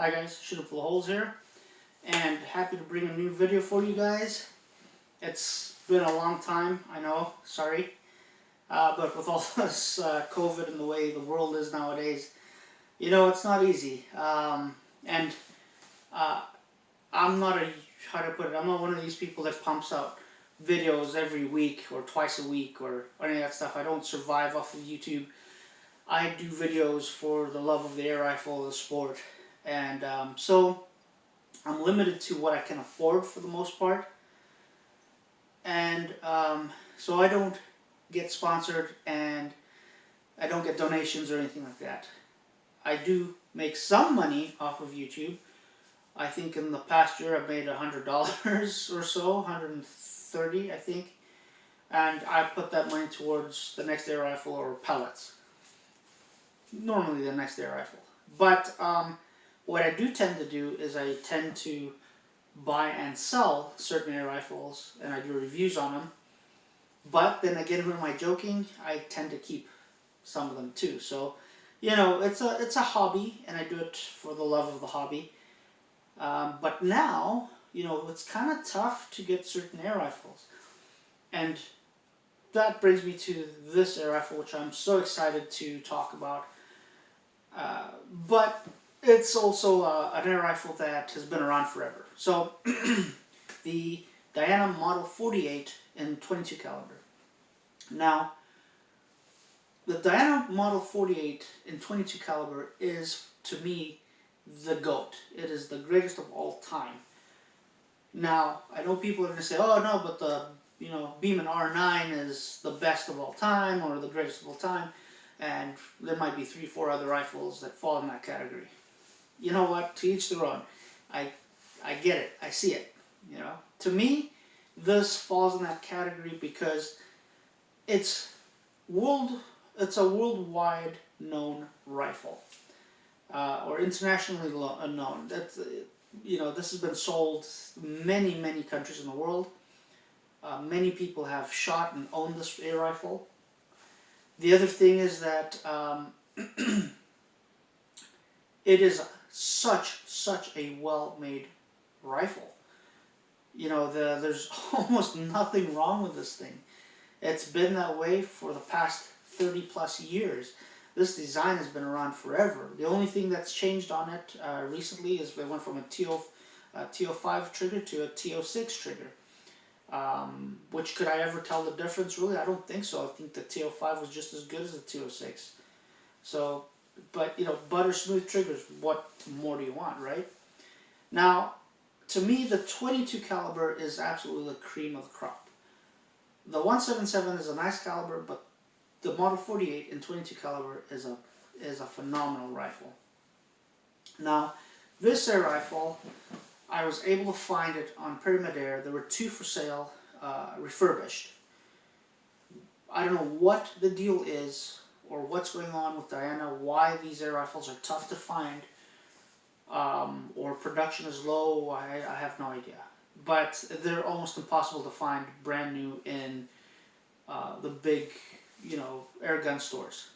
Hi guys, Shooting Full of Holes here, and happy to bring a new video for you guys. It's been a long time, I know, sorry, but with all this COVID and the way the world is nowadays, you know, it's not easy. And I'm not how to put it, I'm not one of these people that pumps out videos every week or twice a week or any of that stuff. I don't survive off of YouTube. I do videos for the love of the air rifle, the sport, and so I'm limited to what I can afford for the most part, and so I don't get sponsored and I don't get donations or anything like that. I do make some money off of YouTube. I think in the past year I've made $100 or so, 130 I think, and I put that money towards the next air rifle or pellets. Normally the next air rifle. But what I do tend to do is I tend to buy and sell certain air rifles, and I do reviews on them. But then again, who am I joking? I tend to keep some of them too. So, you know, it's a hobby, and I do it for the love of the hobby. But now, you know, it's kind of tough to get certain air rifles, and that brings me to this air rifle, which I'm so excited to talk about. But it's also an air rifle that has been around forever. So the Diana Model 48 in 22 caliber. Now, the Diana Model 48 in 22 caliber is, to me, the GOAT. It is the greatest of all time. Now, I know people are going to say, oh no, but the Beeman R9 is the best of all time or the greatest of all time. And there might be 3-4 other rifles that fall in that category. You know what? To each their own. I get it. I see it. You know, to me, this falls in that category because it's a worldwide known rifle, or internationally known. That's this has been sold many countries in the world. Many people have shot and owned this air rifle. The other thing is that it is such a well-made rifle. You know, there's almost nothing wrong with this thing. It's been that way for the past 30 plus years. This design has been around forever. The only thing that's changed on it recently is it went from a TO5 trigger to a TO6 trigger. Which could I ever tell the difference? Really, I don't think so. I think the TO5 was just as good as the TO6. So, but you know, butter smooth triggers. What more do you want, right? Now, to me, the 22 caliber is absolutely the cream of the crop. The 177 is a nice caliber, but the Model 48 in 22 caliber is a phenomenal rifle. Now, this air rifle, I was able to find it on Pyramid Air. There were 2 for sale, refurbished. I don't know what the deal is or what's going on with Diana, why these air rifles are tough to find, or production is low. I have no idea. But they're almost impossible to find brand new in the big, air gun stores.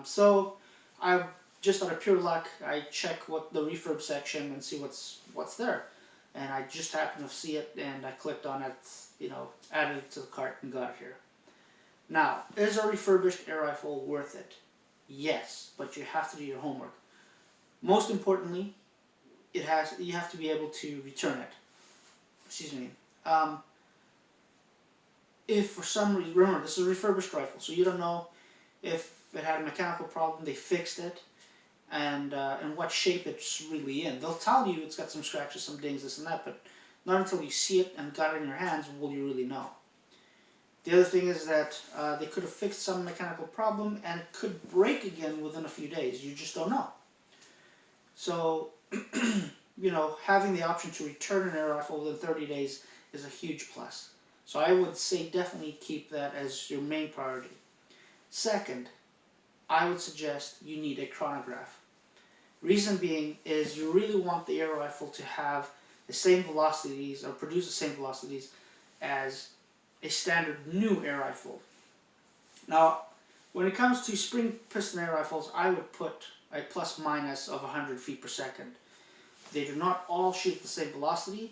So I just out of pure luck, I check what the refurb section and see what's there, and I just happened to see it, and I clicked on it, added it to the cart and got it here. Now, is a refurbished air rifle worth it? Yes, but you have to do your homework. Most importantly, you have to be able to return it. Excuse me. If for some reason, remember, this is a refurbished rifle, so you don't know if it had a mechanical problem, they fixed it, and what shape it's really in. They'll tell you it's got some scratches, some dings, this and that, but not until you see it and got it in your hands will you really know. The other thing is that they could have fixed some mechanical problem and it could break again within a few days. You just don't know. So, having the option to return an air rifle within 30 days is a huge plus. So I would say definitely keep that as your main priority. Second, I would suggest you need a chronograph. Reason being is you really want the air rifle to have the same velocities or produce the same velocities as a standard new air rifle. Now, when it comes to spring piston air rifles, I would put a plus minus of 100 feet per second. They do not all shoot the same velocity.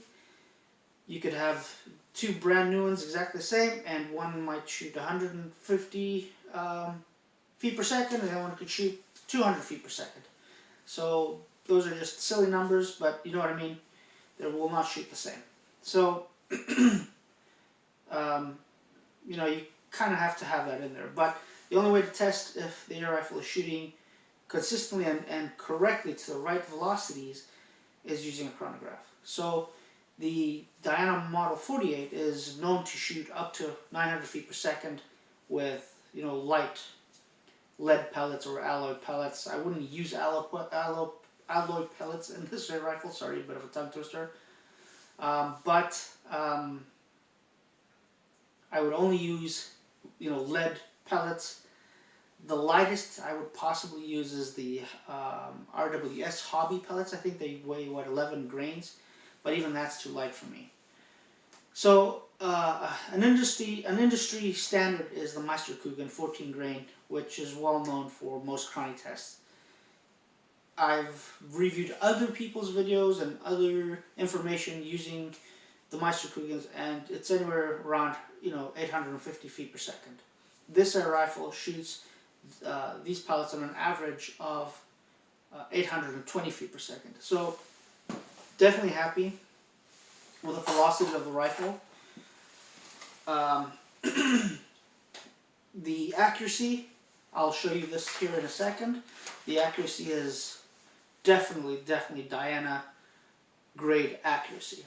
You could have two brand new ones exactly the same, and one might shoot 150 feet per second, and the other one could shoot 200 feet per second. So those are just silly numbers, but you know what I mean. They will not shoot the same. So you know, you kind of have to have that in there. But the only way to test if the air rifle is shooting consistently and correctly to the right velocities is using a chronograph. So the Diana Model 48 is known to shoot up to 900 feet per second with, you know, light lead pellets or alloy pellets. I wouldn't use alloy pellets in this air rifle. Sorry, a bit of a tongue twister. I would only use, you know, lead pellets. The lightest I would possibly use is the RWS Hobby pellets. I think they weigh, what, 11 grains, but even that's too light for me. So an industry standard is the Meisterkugeln 14 grain, which is well known for most chrony tests. I've reviewed other people's videos and other information using the Meisterkugelns, and it's anywhere around, you know, 850 feet per second. This air rifle shoots these pellets on an average of 820 feet per second. So definitely happy with the velocity of the rifle. The accuracy, I'll show you this here in a second. The accuracy is definitely Diana grade accuracy.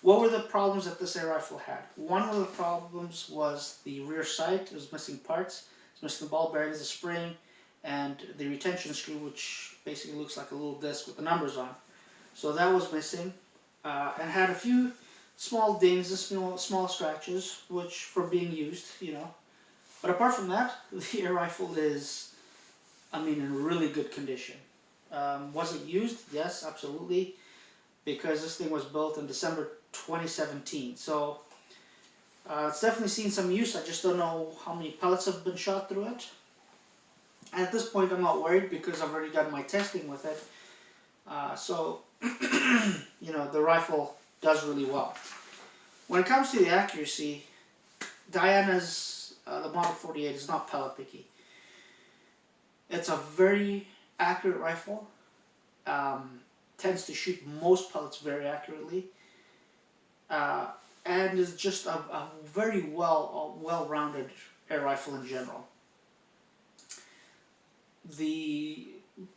What were the problems that this air rifle had? One of the problems was the rear sight. It was missing parts. It's missing the ball bearings, the spring, and the retention screw, which basically looks like a little disc with the numbers on. So that was missing, and had a few small dings and small scratches, which for being used, you know. But apart from that, the air rifle is, I mean, in really good condition. Was it used? Yes, absolutely, because this thing was built in December 2017. So it's definitely seen some use. I just don't know how many pellets have been shot through it. And at this point, I'm not worried because I've already done my testing with it. So, you know, the rifle does really well. When it comes to the accuracy, Diana's, the Model 48 is not pellet picky. It's a very accurate rifle. Tends to shoot most pellets very accurately. And is just a very well-rounded air rifle in general. The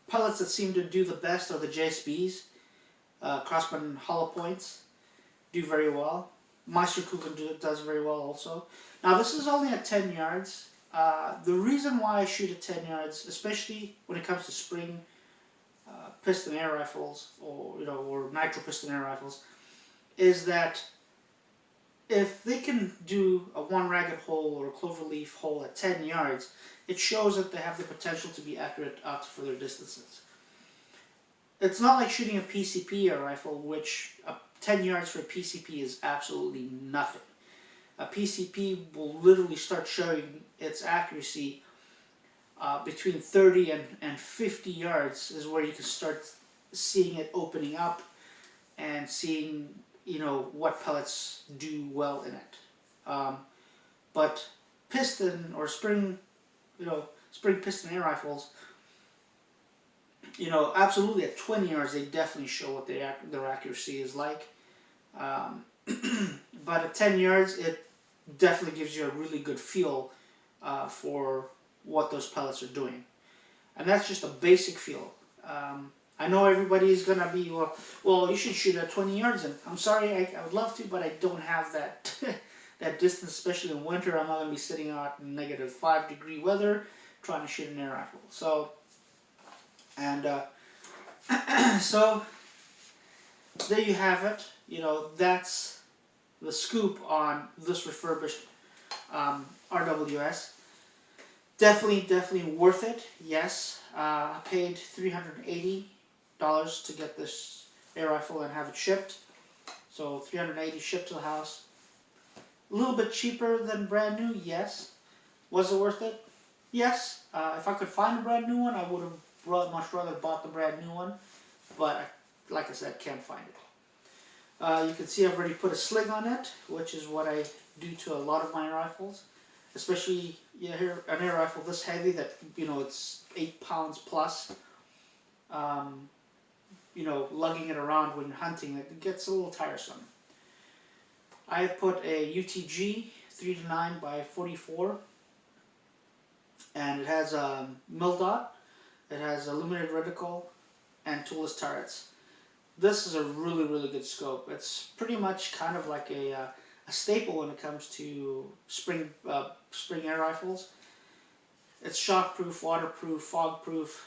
pellets that seem to do the best are the JSBs, Crossman hollow points, do very well. Meisterkugeln does very well also. Now this is only at 10 yards. The reason why I shoot at 10 yards, especially when it comes to spring piston air rifles, or you know, or nitro piston air rifles, is that if they can do a one ragged hole or a cloverleaf hole at 10 yards, it shows that they have the potential to be accurate out to further distances. It's not like shooting a PCP air rifle, which 10 yards for a PCP is absolutely nothing. A PCP will literally start showing its accuracy between 30 and 50 yards is where you can start seeing it opening up and seeing, you know, what pellets do well in it. But piston or spring, you know, spring piston air rifles, you know, absolutely at 20 yards they definitely show what their accuracy is like. But at 10 yards it definitely gives you a really good feel for what those pellets are doing. And that's just a basic feel. I know everybody's going to be, well, you should shoot at 20 yards. And I'm sorry, I would love to, but I don't have that that distance, especially in winter. I'm not going to be sitting out in -5-degree weather trying to shoot an air rifle. So, and so there you have it. You know, that's the scoop on this refurbished RWS. Definitely worth it. Yes, I paid $380 to get this air rifle and have it shipped. So $380 shipped to the house. A little bit cheaper than brand new. Yes. Was it worth it? Yes. If I could find a brand new one, I would have much rather bought the brand new one. but like I said, can't find it. You can see I've already put a sling on it, which is what I do to a lot of my rifles, especially here an air rifle this heavy that it's 8 pounds plus. Lugging it around when you're hunting, it gets a little tiresome. I have put a UTG 3-9 by 44, and it has a mil dot, it has illuminated reticle, and toolless turrets. This is a really, really good scope. It's pretty much kind of like a staple when it comes to spring air rifles. It's shockproof, waterproof, fogproof,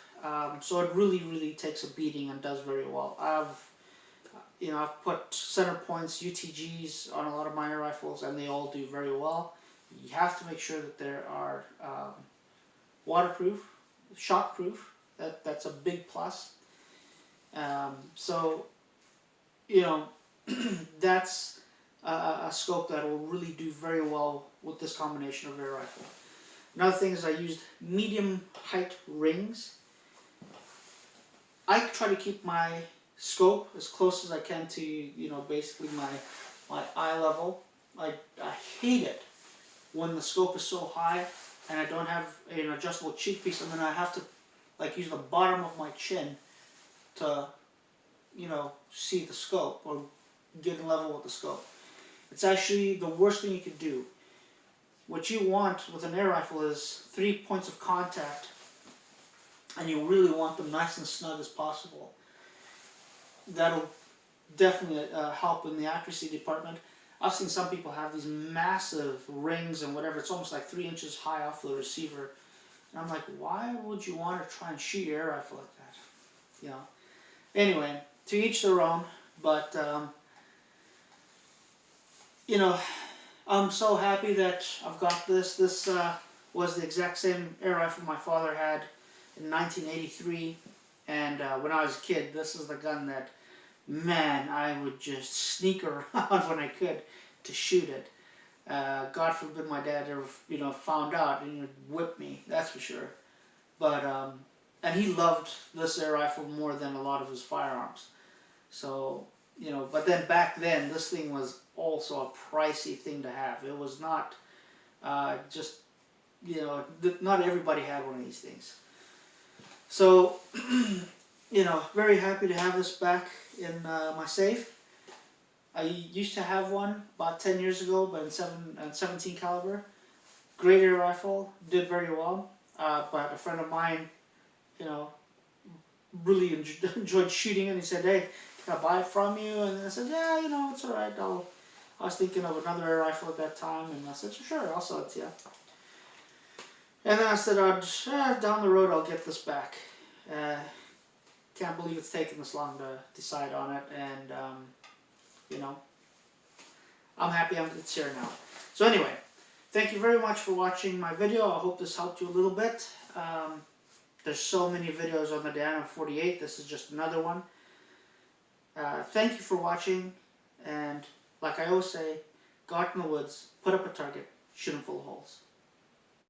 so it really, really takes a beating and does very well. I've put center points, UTGs on a lot of my air rifles, and they all do very well. You have to make sure that they are waterproof, shockproof. That's a big plus. That's a scope that will really do very well with this combination of air rifle. Another thing is I used medium height rings. I try to keep my scope as close as I can to basically my eye level. I hate it when the scope is so high and I don't have an adjustable cheek piece, and then I have to use the bottom of my chin to see the scope or get in level with the scope. It's actually the worst thing you could do. What you want with an air rifle is 3 points of contact, and you really want them nice and snug as possible. That'll definitely help in the accuracy department. I've seen some people have these massive rings and whatever, it's almost like 3 inches high off the receiver. And I'm like, why would you want to try and shoot your air rifle like that? Anyway, to each their own, but I'm so happy that I've got this. This was the exact same air rifle my father had in 1983, and when I was a kid, this is the gun that, man, I would just sneak around when I could to shoot it. God forbid my dad ever, found out and would whip me, that's for sure. But, and he loved this air rifle more than a lot of his firearms. So, but then back then, this thing was also a pricey thing to have. It was not just, not everybody had one of these things. So, very happy to have this back in my safe. I used to have one about 10 years ago, but in 17 caliber. Great air rifle, did very well. But a friend of mine, really enjoyed shooting it, and he said, "Hey, can I buy it from you?" And I said, "Yeah, it's alright. I was thinking of another air rifle at that time," and I said, "Sure, I'll sell it to you." And then I said, down the road I'll get this back. Can't believe it's taken this long to decide on it, and I'm happy it's here now. So anyway, thank you very much for watching my video. I hope this helped you a little bit. There's so many videos on the Diana 48. This is just another one. Thank you for watching, and like I always say, go out in the woods, put up a target, shoot them full of holes.